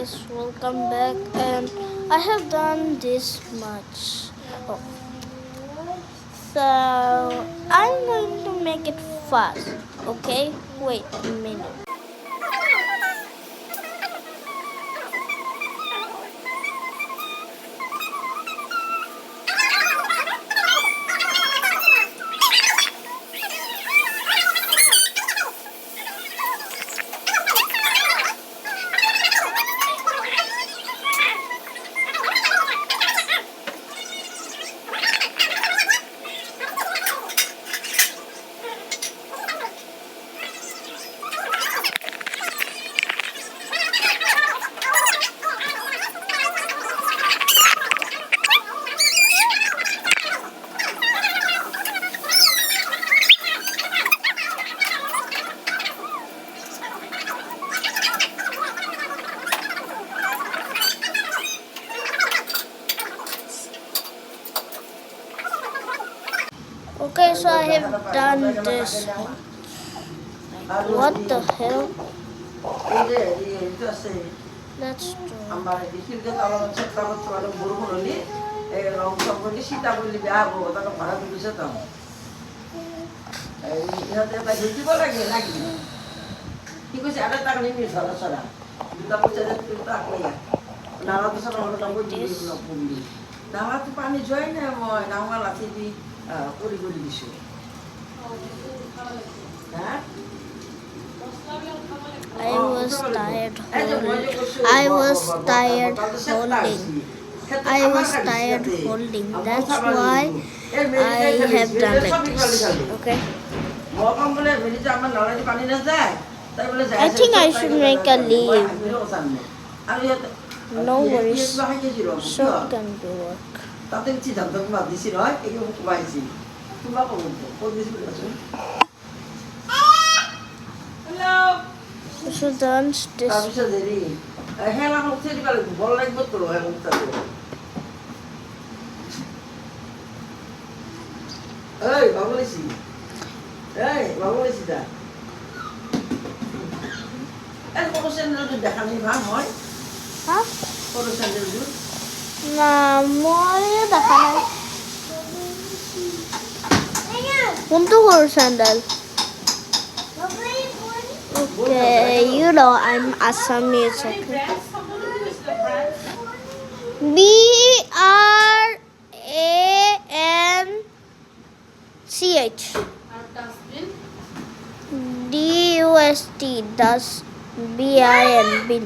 guys, welcome back, and I have done this much. Oh. So I'm going to make it fast, okay? Wait a minute. Okay, so I have done this. What the hell? Let's do I was tired holding. That's why I have done like this. Okay. I think I should make a leaf. No worries. So can be work. So done this. Huh? না মই দেখা নাই কোনটো সৰু sandal Okay, you know I'm Assamese. Okay. BRANCH DUST, dust, BIN bin.